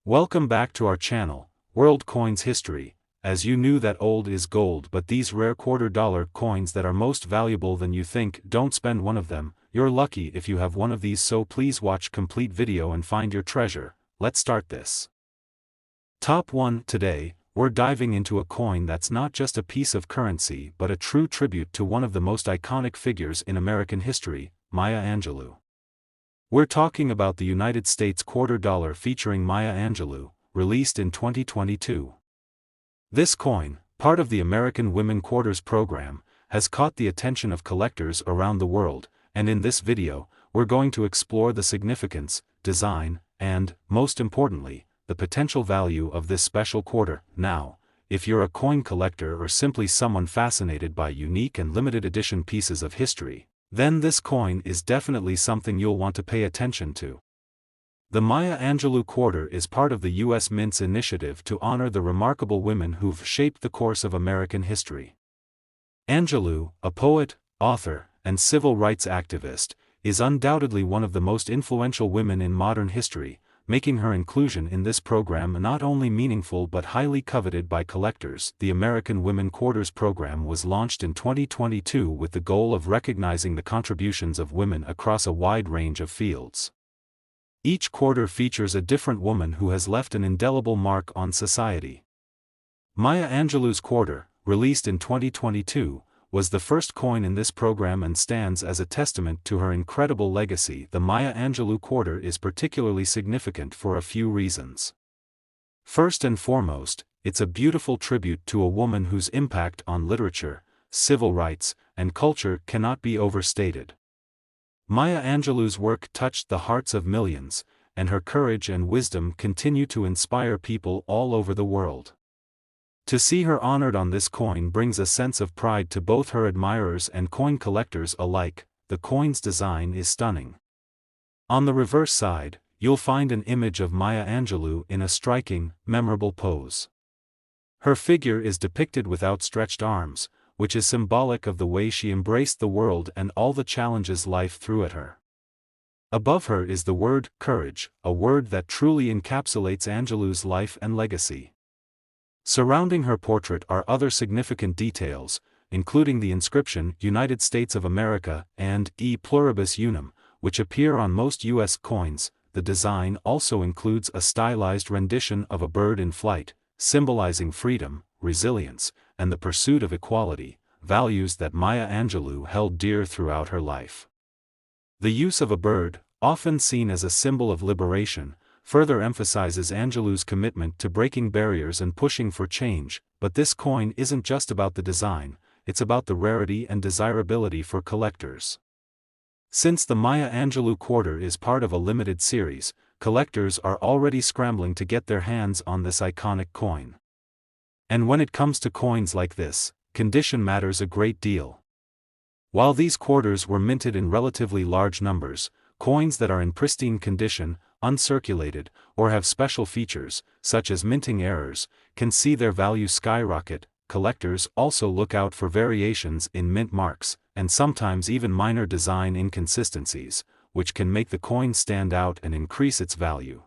Welcome back to our channel, World Coins History. As you knew that old is gold, but these rare $quarter coins that are most valuable than you think, don't spend one of them. You're lucky if you have one of these, so please watch complete video and find your treasure. Let's start this. Top 1. Today, we're diving into a coin that's not just a piece of currency but a true tribute to one of the most iconic figures in American history, Maya Angelou. We're talking about the United States $quarter featuring Maya Angelou, released in 2022. This coin, part of the American Women Quarters program, has caught the attention of collectors around the world, and in this video, we're going to explore the significance, design, and, most importantly, the potential value of this special quarter. Now, if you're a coin collector or simply someone fascinated by unique and limited edition pieces of history, then this coin is definitely something you'll want to pay attention to. The Maya Angelou quarter is part of the U.S. Mint's initiative to honor the remarkable women who've shaped the course of American history. Angelou, a poet, author, and civil rights activist, is undoubtedly one of the most influential women in modern history, making her inclusion in this program not only meaningful but highly coveted by collectors. The American Women Quarters program was launched in 2022 with the goal of recognizing the contributions of women across a wide range of fields. Each quarter features a different woman who has left an indelible mark on society. Maya Angelou's quarter, released in 2022, was the first coin in this program and stands as a testament to her incredible legacy. The Maya Angelou quarter is particularly significant for a few reasons. First and foremost, it's a beautiful tribute to a woman whose impact on literature, civil rights, and culture cannot be overstated. Maya Angelou's work touched the hearts of millions, and her courage and wisdom continue to inspire people all over the world. To see her honored on this coin brings a sense of pride to both her admirers and coin collectors alike. The coin's design is stunning. On the reverse side, you'll find an image of Maya Angelou in a striking, memorable pose. Her figure is depicted with outstretched arms, which is symbolic of the way she embraced the world and all the challenges life threw at her. Above her is the word courage, a word that truly encapsulates Angelou's life and legacy. Surrounding her portrait are other significant details, including the inscription United States of America and E pluribus unum, which appear on most U.S. coins. The design also includes a stylized rendition of a bird in flight, symbolizing freedom, resilience, and the pursuit of equality, values that Maya Angelou held dear throughout her life. The use of a bird, often seen as a symbol of liberation, further emphasizes Angelou's commitment to breaking barriers and pushing for change. But this coin isn't just about the design, it's about the rarity and desirability for collectors. Since the Maya Angelou quarter is part of a limited series, collectors are already scrambling to get their hands on this iconic coin. And when it comes to coins like this, condition matters a great deal. While these quarters were minted in relatively large numbers, coins that are in pristine condition, uncirculated, or have special features, such as minting errors, can see their value skyrocket. Collectors also look out for variations in mint marks, and sometimes even minor design inconsistencies, which can make the coin stand out and increase its value.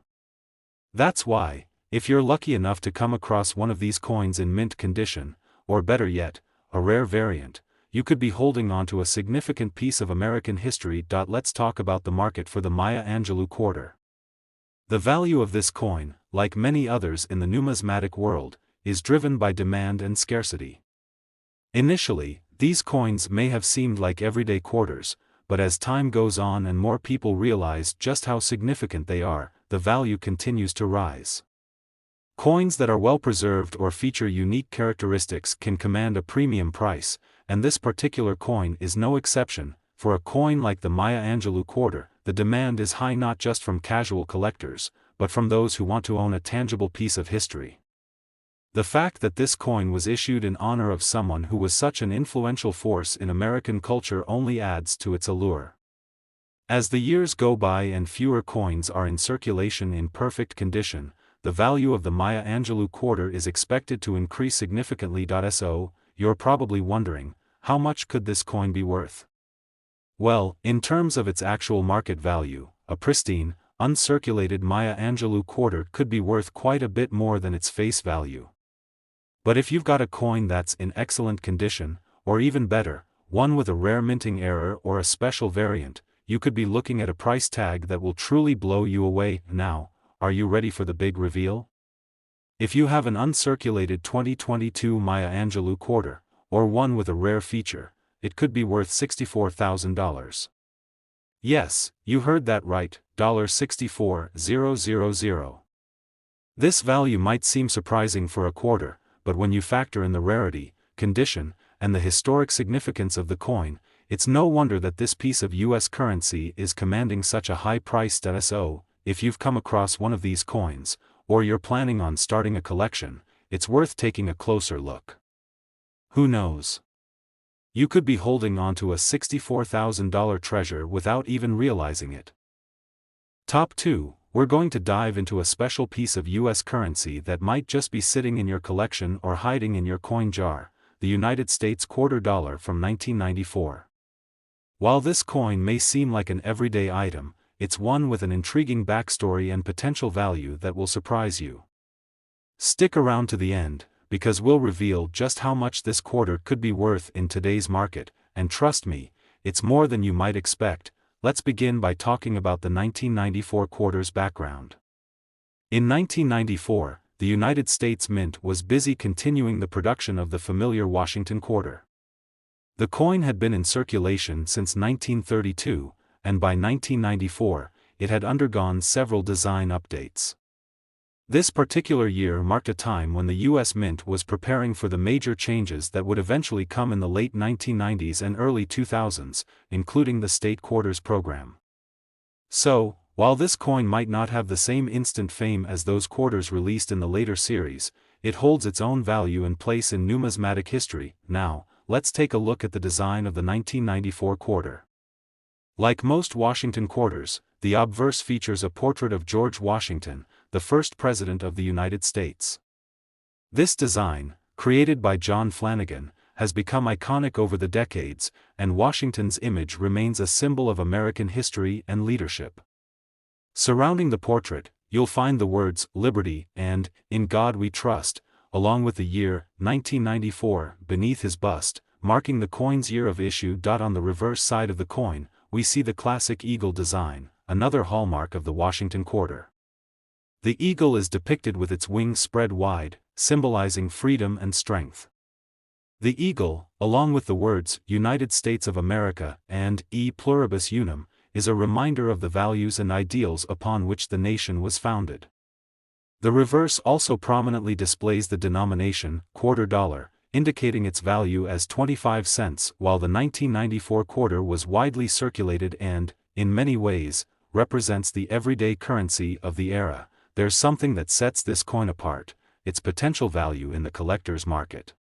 That's why, if you're lucky enough to come across one of these coins in mint condition, or better yet, a rare variant, you could be holding on to a significant piece of American history. Let's talk about the market for the Maya Angelou quarter. The value of this coin, like many others in the numismatic world, is driven by demand and scarcity. Initially, these coins may have seemed like everyday quarters, but as time goes on and more people realize just how significant they are, the value continues to rise. Coins that are well preserved or feature unique characteristics can command a premium price, and this particular coin is no exception. For a coin like the Maya Angelou quarter, the demand is high not just from casual collectors, but from those who want to own a tangible piece of history. The fact that this coin was issued in honor of someone who was such an influential force in American culture only adds to its allure. As the years go by and fewer coins are in circulation in perfect condition, the value of the Maya Angelou quarter is expected to increase significantly. So, you're probably wondering, how much could this coin be worth? Well, in terms of its actual market value, a pristine, uncirculated Maya Angelou quarter could be worth quite a bit more than its face value. But if you've got a coin that's in excellent condition, or even better, one with a rare minting error or a special variant, you could be looking at a price tag that will truly blow you away. Now, are you ready for the big reveal? If you have an uncirculated 2022 Maya Angelou quarter, or one with a rare feature, it could be worth $64,000. Yes, you heard that right, $64,000. This value might seem surprising for a quarter, but when you factor in the rarity, condition, and the historic significance of the coin, it's no wonder that this piece of US currency is commanding such a high price. So, if you've come across one of these coins, or you're planning on starting a collection, it's worth taking a closer look. Who knows? You could be holding onto a $64,000 treasure without even realizing it. Top 2, we're going to dive into a special piece of US currency that might just be sitting in your collection or hiding in your coin jar, the United States quarter dollar from 1994. While this coin may seem like an everyday item, it's one with an intriguing backstory and potential value that will surprise you. Stick around to the end, because we'll reveal just how much this quarter could be worth in today's market, and trust me, it's more than you might expect. Let's begin by talking about the 1994 quarter's background. In 1994, the United States Mint was busy continuing the production of the familiar Washington quarter. The coin had been in circulation since 1932, and by 1994, it had undergone several design updates. This particular year marked a time when the U.S. Mint was preparing for the major changes that would eventually come in the late 1990s and early 2000s, including the State Quarters program. So, while this coin might not have the same instant fame as those quarters released in the later series, it holds its own value and place in numismatic history. Now, let's take a look at the design of the 1994 quarter. Like most Washington quarters, the obverse features a portrait of George Washington, the first President of the United States. This design, created by John Flanagan, has become iconic over the decades, and Washington's image remains a symbol of American history and leadership. Surrounding the portrait, you'll find the words "Liberty" and "In God We Trust," along with the year 1994 beneath his bust, marking the coin's year of issue. On the reverse side of the coin, we see the classic eagle design, another hallmark of the Washington quarter. The eagle is depicted with its wings spread wide, symbolizing freedom and strength. The eagle, along with the words "United States of America" and "E pluribus unum," is a reminder of the values and ideals upon which the nation was founded. The reverse also prominently displays the denomination, quarter dollar, indicating its value as 25 cents. While the 1994 quarter was widely circulated and, in many ways, represents the everyday currency of the era, there's something that sets this coin apart: its potential value in the collector's market.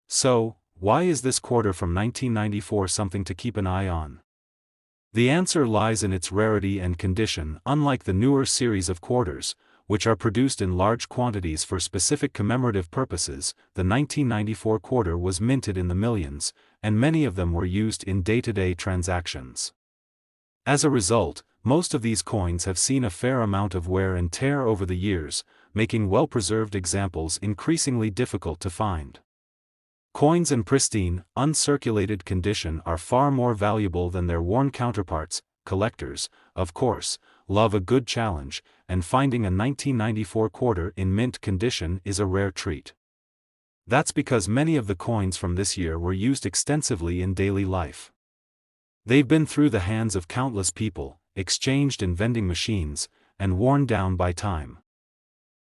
So, why is this quarter from 1994 something to keep an eye on? The answer lies in its rarity and condition. Unlike the newer series of quarters, which are produced in large quantities for specific commemorative purposes, the 1994 quarter was minted in the millions, and many of them were used in day-to-day transactions. As a result, most of these coins have seen a fair amount of wear and tear over the years, making well-preserved examples increasingly difficult to find. Coins in pristine, uncirculated condition are far more valuable than their worn counterparts. Collectors, of course, love a good challenge, and finding a 1994 quarter in mint condition is a rare treat. That's because many of the coins from this year were used extensively in daily life. They've been through the hands of countless people, exchanged in vending machines, and worn down by time.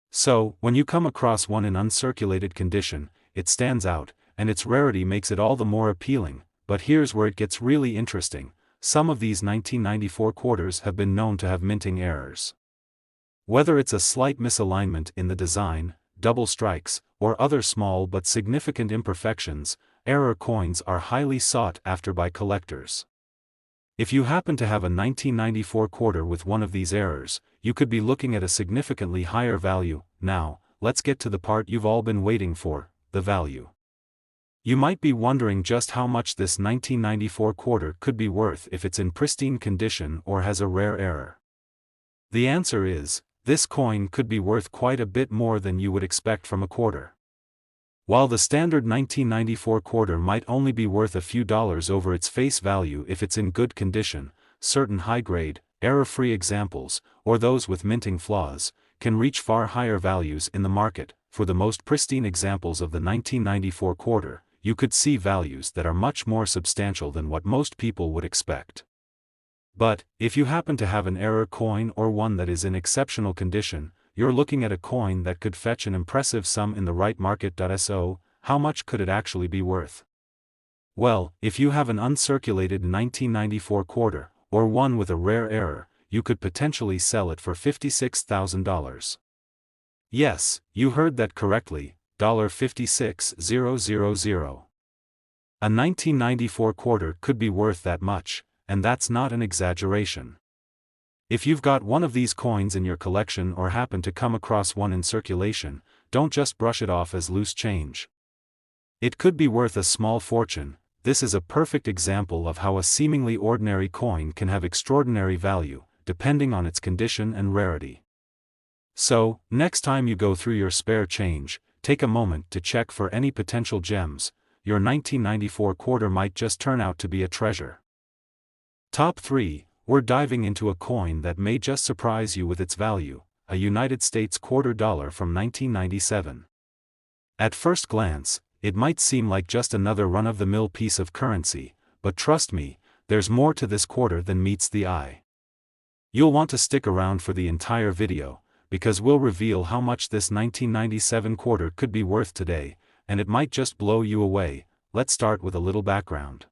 So, when you come across one in uncirculated condition, it stands out, and its rarity makes it all the more appealing. But here's where it gets really interesting: some of these 1994 quarters have been known to have minting errors. Whether it's a slight misalignment in the design, double strikes, or other small but significant imperfections, error coins are highly sought after by collectors. If you happen to have a 1994 quarter with one of these errors, you could be looking at a significantly higher value. Now, let's get to the part you've all been waiting for: the value. You might be wondering just how much this 1994 quarter could be worth if it's in pristine condition or has a rare error. The answer is, this coin could be worth quite a bit more than you would expect from a quarter. While the standard 1994 quarter might only be worth a few dollars over its face value if it's in good condition, certain high-grade, error-free examples, or those with minting flaws, can reach far higher values in the market. For the most pristine examples of the 1994 quarter, you could see values that are much more substantial than what most people would expect. But, if you happen to have an error coin or one that is in exceptional condition, you're looking at a coin that could fetch an impressive sum in the right market. So, how much could it actually be worth? Well, if you have an uncirculated 1994 quarter, or one with a rare error, you could potentially sell it for $56,000. Yes, you heard that correctly, $56,000. A 1994 quarter could be worth that much, and that's not an exaggeration. If you've got one of these coins in your collection or happen to come across one in circulation, don't just brush it off as loose change. It could be worth a small fortune. This is a perfect example of how a seemingly ordinary coin can have extraordinary value, depending on its condition and rarity. So, next time you go through your spare change, take a moment to check for any potential gems. Your 1994 quarter might just turn out to be a treasure. Top 3. We're diving into a coin that may just surprise you with its value, a United States quarter dollar from 1997. At first glance, it might seem like just another run-of-the-mill piece of currency, but trust me, there's more to this quarter than meets the eye. You'll want to stick around for the entire video, because we'll reveal how much this 1997 quarter could be worth today, and it might just blow you away. Let's start with a little background.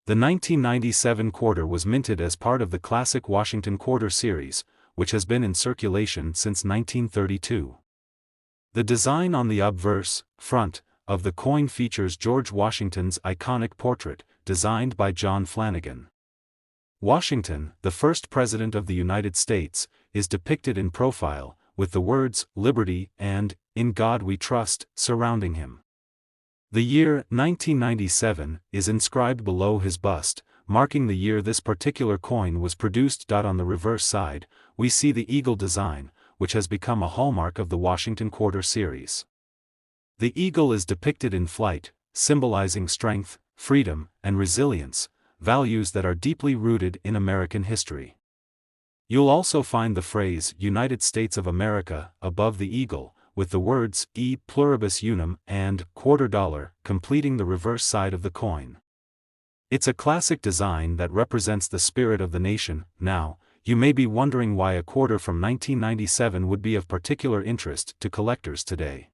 The 1997 quarter was minted as part of the classic Washington quarter series, which has been in circulation since 1932. The design on the obverse, front, of the coin features George Washington's iconic portrait, designed by John Flanagan. Washington, the first President of the United States, is depicted in profile, with the words, "Liberty" and, "In God We Trust," surrounding him. The year, 1997, is inscribed below his bust, marking the year this particular coin was produced. On the reverse side, we see the eagle design, which has become a hallmark of the Washington quarter series. The eagle is depicted in flight, symbolizing strength, freedom, and resilience, values that are deeply rooted in American history. You'll also find the phrase "United States of America" above the eagle, with the words "E pluribus unum" and "quarter dollar" completing the reverse side of the coin. It's a classic design that represents the spirit of the nation. Now, you may be wondering why a quarter from 1997 would be of particular interest to collectors today.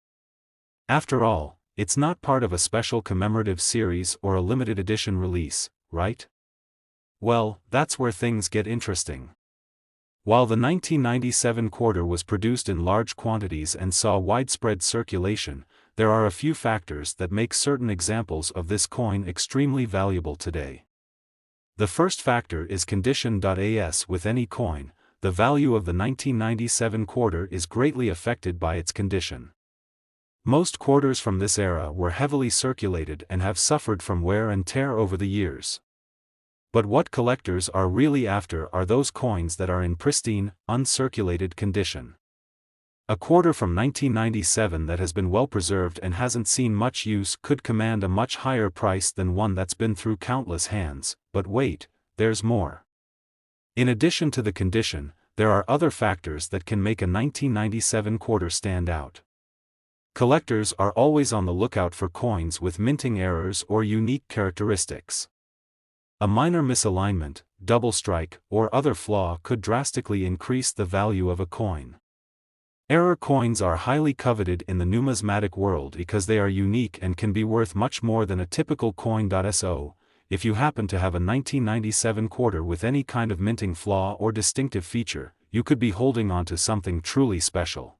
After all, it's not part of a special commemorative series or a limited edition release, right? Well, that's where things get interesting. While the 1997 quarter was produced in large quantities and saw widespread circulation, there are a few factors that make certain examples of this coin extremely valuable today. The first factor is condition. As with any coin, the value of the 1997 quarter is greatly affected by its condition. Most quarters from this era were heavily circulated and have suffered from wear and tear over the years. But what collectors are really after are those coins that are in pristine, uncirculated condition. A quarter from 1997 that has been well preserved and hasn't seen much use could command a much higher price than one that's been through countless hands. But wait, there's more. In addition to the condition, there are other factors that can make a 1997 quarter stand out. Collectors are always on the lookout for coins with minting errors or unique characteristics. A minor misalignment, double strike, or other flaw could drastically increase the value of a coin. Error coins are highly coveted in the numismatic world because they are unique and can be worth much more than a typical coin. So, if you happen to have a 1997 quarter with any kind of minting flaw or distinctive feature, you could be holding on to something truly special.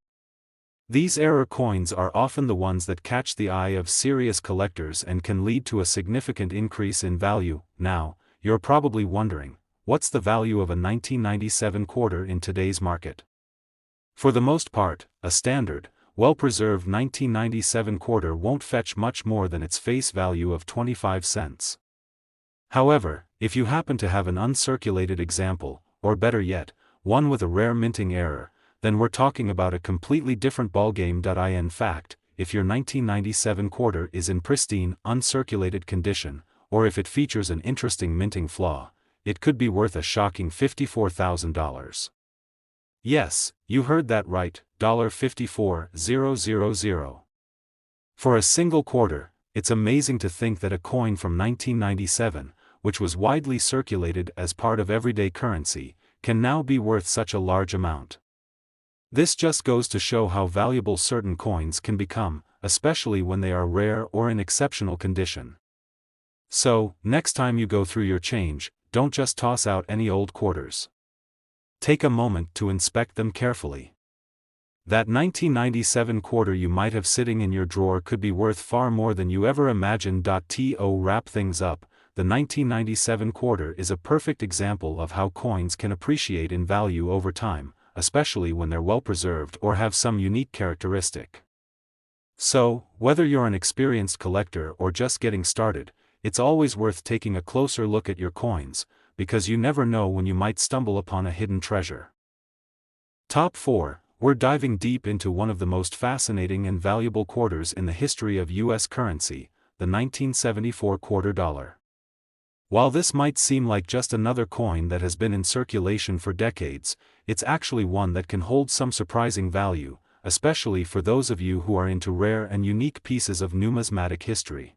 These error coins are often the ones that catch the eye of serious collectors and can lead to a significant increase in value. Now, you're probably wondering, what's the value of a 1997 quarter in today's market? For the most part, a standard, well-preserved 1997 quarter won't fetch much more than its face value of 25 cents. However, if you happen to have an uncirculated example, or better yet, one with a rare minting error, then we're talking about a completely different ballgame. In fact, if your 1997 quarter is in pristine, uncirculated condition, or if it features an interesting minting flaw, it could be worth a shocking $54,000. Yes, you heard that right, $54,000. For a single quarter, it's amazing to think that a coin from 1997, which was widely circulated as part of everyday currency, can now be worth such a large amount. This just goes to show how valuable certain coins can become, especially when they are rare or in exceptional condition. So, next time you go through your change, don't just toss out any old quarters. Take a moment to inspect them carefully. That 1997 quarter you might have sitting in your drawer could be worth far more than you ever imagined. To wrap things up, the 1997 quarter is a perfect example of how coins can appreciate in value over time, especially when they're well preserved or have some unique characteristic. So, whether you're an experienced collector or just getting started, it's always worth taking a closer look at your coins, because you never know when you might stumble upon a hidden treasure. Top 4. We're diving deep into one of the most fascinating and valuable quarters in the history of U.S. currency, the 1974 quarter dollar. While this might seem like just another coin that has been in circulation for decades, it's actually one that can hold some surprising value, especially for those of you who are into rare and unique pieces of numismatic history.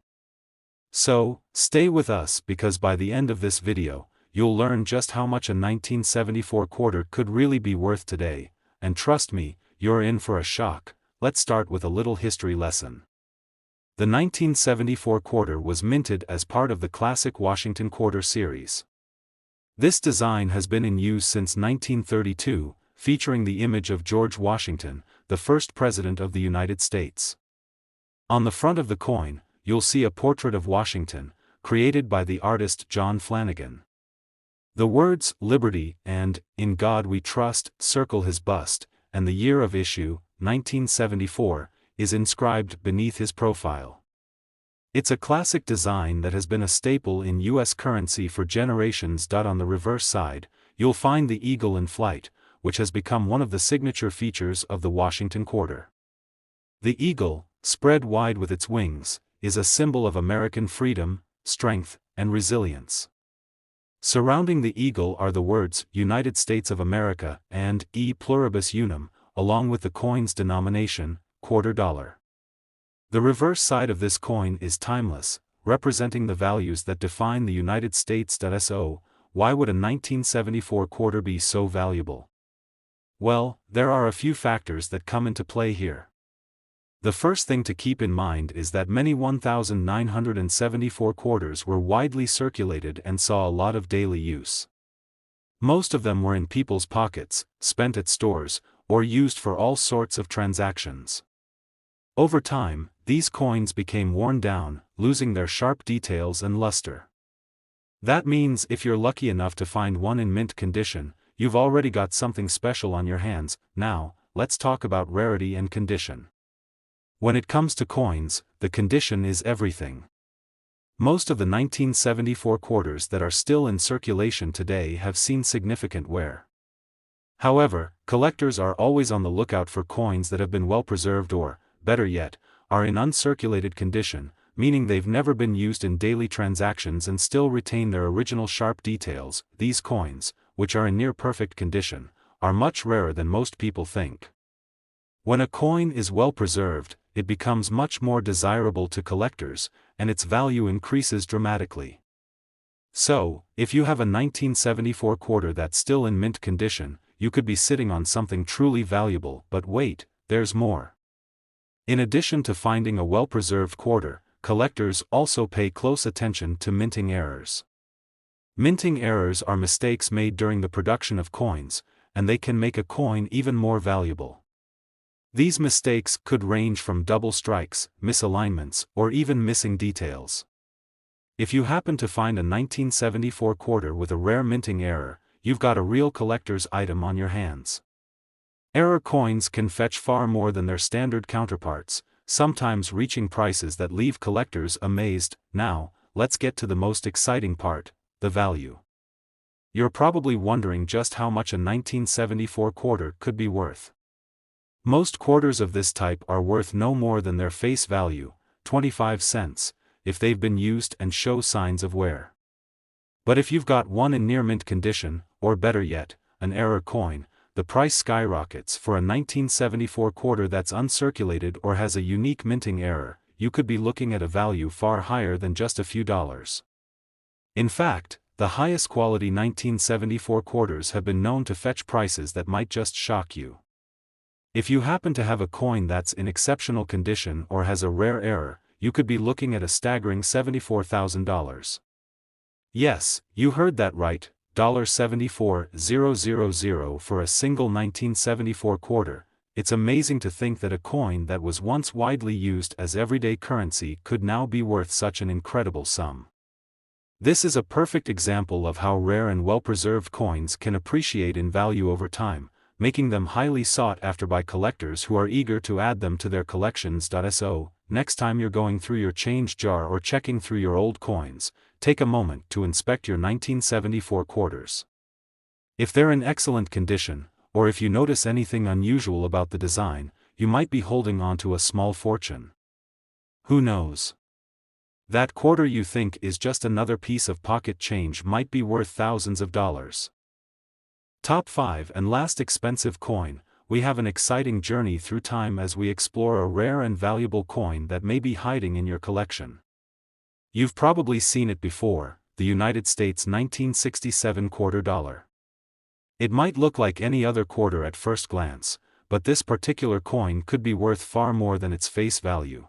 So, stay with us because by the end of this video, you'll learn just how much a 1974 quarter could really be worth today, and trust me, you're in for a shock. Let's start with a little history lesson. The 1974 quarter was minted as part of the classic Washington quarter series. This design has been in use since 1932, featuring the image of George Washington, the first president of the United States. On the front of the coin, you'll see a portrait of Washington, created by the artist John Flanagan. The words "Liberty" and "In God We Trust" circle his bust, and the year of issue, 1974, is inscribed beneath his profile. It's a classic design that has been a staple in U.S. currency for generations. On the reverse side, you'll find the eagle in flight, which has become one of the signature features of the Washington quarter. The eagle, spread wide with its wings, is a symbol of American freedom, strength, and resilience. Surrounding the eagle are the words "United States of America" and "E pluribus unum," along with the coin's denomination, quarter dollar. The reverse side of this coin is timeless, representing the values that define the United States. So, why would a 1974 quarter be so valuable? Well, there are a few factors that come into play here. The first thing to keep in mind is that many 1974 quarters were widely circulated and saw a lot of daily use. Most of them were in people's pockets, spent at stores, or used for all sorts of transactions. Over time, these coins became worn down, losing their sharp details and luster. That means if you're lucky enough to find one in mint condition, you've already got something special on your hands. Now, let's talk about rarity and condition. When it comes to coins, the condition is everything. Most of the 1974 quarters that are still in circulation today have seen significant wear. However, collectors are always on the lookout for coins that have been well preserved or, better yet, are in uncirculated condition, meaning they've never been used in daily transactions and still retain their original sharp details. These coins, which are in near-perfect condition, are much rarer than most people think. When a coin is well preserved, it becomes much more desirable to collectors, and its value increases dramatically. So, if you have a 1974 quarter that's still in mint condition, you could be sitting on something truly valuable. But wait, there's more. In addition to finding a well-preserved quarter, collectors also pay close attention to minting errors. Minting errors are mistakes made during the production of coins, and they can make a coin even more valuable. These mistakes could range from double strikes, misalignments, or even missing details. If you happen to find a 1974 quarter with a rare minting error, you've got a real collector's item on your hands. Error coins can fetch far more than their standard counterparts, sometimes reaching prices that leave collectors amazed. Now, let's get to the most exciting part, the value. You're probably wondering just how much a 1974 quarter could be worth. Most quarters of this type are worth no more than their face value, 25 cents, if they've been used and show signs of wear. But if you've got one in near mint condition, or better yet, an error coin, the price skyrockets. For a 1974 quarter that's uncirculated or has a unique minting error, you could be looking at a value far higher than just a few dollars. In fact, the highest quality 1974 quarters have been known to fetch prices that might just shock you. If you happen to have a coin that's in exceptional condition or has a rare error, you could be looking at a staggering $74,000. Yes, you heard that right, $74,000 for a single 1974 quarter. It's amazing to think that a coin that was once widely used as everyday currency could now be worth such an incredible sum. This is a perfect example of how rare and well-preserved coins can appreciate in value over time, making them highly sought after by collectors who are eager to add them to their collections. So, next time you're going through your change jar or checking through your old coins, take a moment to inspect your 1974 quarters. If they're in excellent condition, or if you notice anything unusual about the design, you might be holding on to a small fortune. Who knows? That quarter you think is just another piece of pocket change might be worth thousands of dollars. Top 5 and last expensive coin. We have an exciting journey through time as we explore a rare and valuable coin that may be hiding in your collection. You've probably seen it before, the United States 1967 quarter dollar. It might look like any other quarter at first glance, but this particular coin could be worth far more than its face value.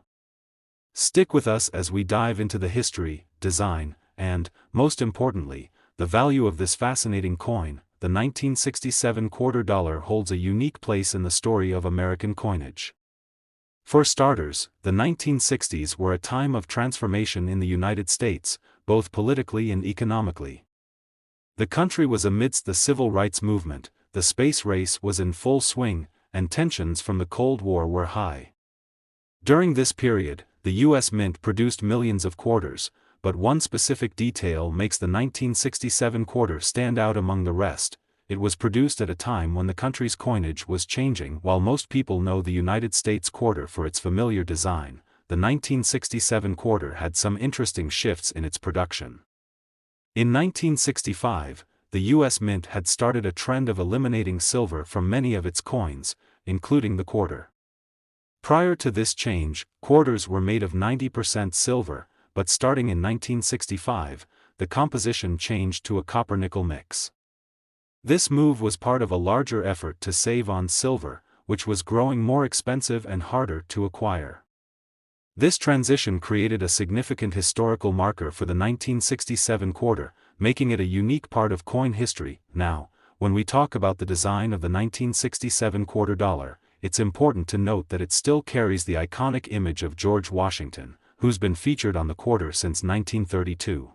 Stick with us as we dive into the history, design, and, most importantly, the value of this fascinating coin. The 1967 quarter dollar holds a unique place in the story of American coinage. For starters, the 1960s were a time of transformation in the United States, both politically and economically. The country was amidst the civil rights movement, the space race was in full swing, and tensions from the Cold War were high. During this period, the U.S. Mint produced millions of quarters, but one specific detail makes the 1967 quarter stand out among the rest. It was produced at a time when the country's coinage was changing. While most people know the United States quarter for its familiar design, the 1967 quarter had some interesting shifts in its production. In 1965, the U.S. Mint had started a trend of eliminating silver from many of its coins, including the quarter. Prior to this change, quarters were made of 90% silver, but starting in 1965, the composition changed to a copper-nickel mix. This move was part of a larger effort to save on silver, which was growing more expensive and harder to acquire. This transition created a significant historical marker for the 1967 quarter, making it a unique part of coin history. Now, when we talk about the design of the 1967 quarter dollar, it's important to note that it still carries the iconic image of George Washington, who's been featured on the quarter since 1932.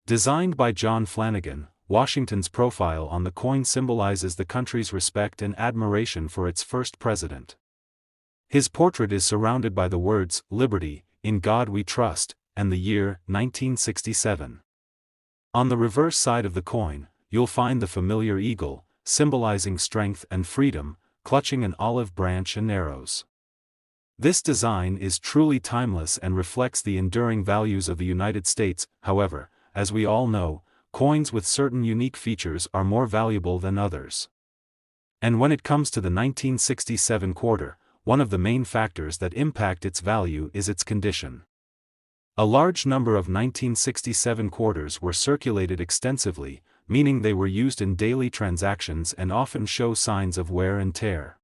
Designed by John Flanagan, Washington's profile on the coin symbolizes the country's respect and admiration for its first president. His portrait is surrounded by the words, "Liberty, in God we trust," and the year, 1967. On the reverse side of the coin, you'll find the familiar eagle, symbolizing strength and freedom, clutching an olive branch and arrows. This design is truly timeless and reflects the enduring values of the United States. However, as we all know, coins with certain unique features are more valuable than others. And when it comes to the 1967 quarter, one of the main factors that impact its value is its condition. A large number of 1967 quarters were circulated extensively, meaning they were used in daily transactions and often show signs of wear and tear.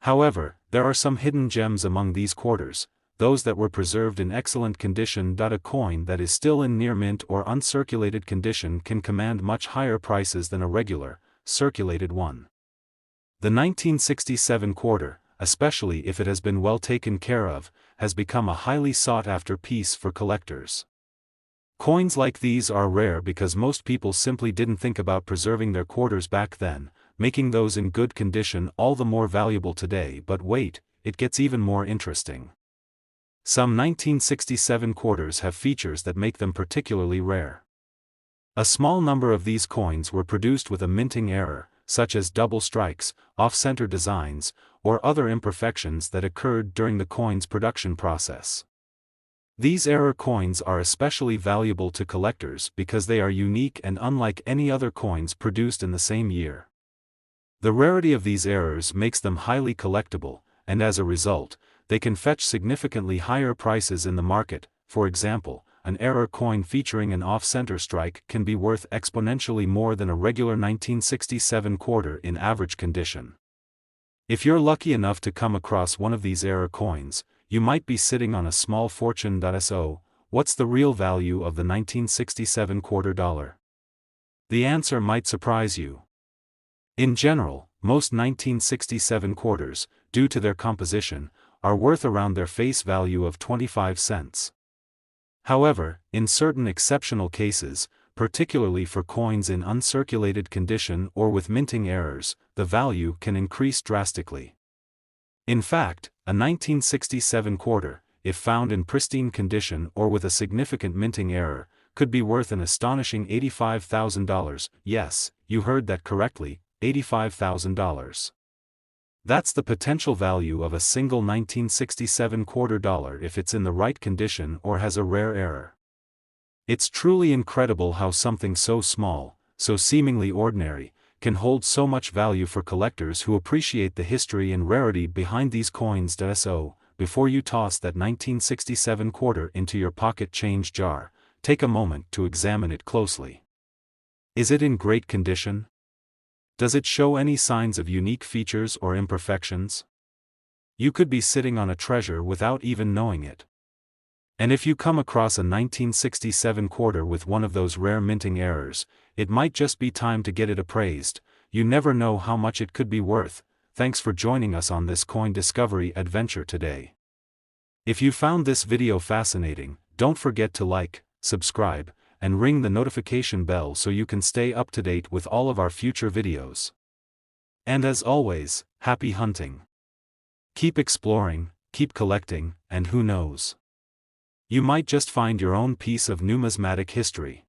However, there are some hidden gems among these quarters, those that were preserved in excellent condition. A coin that is still in near mint or uncirculated condition can command much higher prices than a regular, circulated one. The 1967 quarter, especially if it has been well taken care of, has become a highly sought-after piece for collectors. Coins like these are rare because most people simply didn't think about preserving their quarters back then, making those in good condition all the more valuable today. But wait, it gets even more interesting. Some 1967 quarters have features that make them particularly rare. A small number of these coins were produced with a minting error, such as double strikes, off-center designs, or other imperfections that occurred during the coin's production process. These error coins are especially valuable to collectors because they are unique and unlike any other coins produced in the same year. The rarity of these errors makes them highly collectible, and as a result, they can fetch significantly higher prices in the market. For example, an error coin featuring an off-center strike can be worth exponentially more than a regular 1967 quarter in average condition. If you're lucky enough to come across one of these error coins, you might be sitting on a small fortune. So, what's the real value of the 1967 quarter dollar? The answer might surprise you. In general, most 1967 quarters, due to their composition, are worth around their face value of 25 cents. However, in certain exceptional cases, particularly for coins in uncirculated condition or with minting errors, the value can increase drastically. In fact, a 1967 quarter, if found in pristine condition or with a significant minting error, could be worth an astonishing $85,000. Yes, you heard that correctly, $85,000. That's the potential value of a single 1967 quarter dollar if it's in the right condition or has a rare error. It's truly incredible how something so small, so seemingly ordinary, can hold so much value for collectors who appreciate the history and rarity behind these coins. So, before you toss that 1967 quarter into your pocket change jar, take a moment to examine it closely. Is it in great condition? Does it show any signs of unique features or imperfections? You could be sitting on a treasure without even knowing it. And if you come across a 1967 quarter with one of those rare minting errors, it might just be time to get it appraised. You never know how much it could be worth. Thanks for joining us on this coin discovery adventure today. If you found this video fascinating, don't forget to like, subscribe, and ring the notification bell so you can stay up to date with all of our future videos. And as always, happy hunting. Keep exploring, keep collecting, and who knows? You might just find your own piece of numismatic history.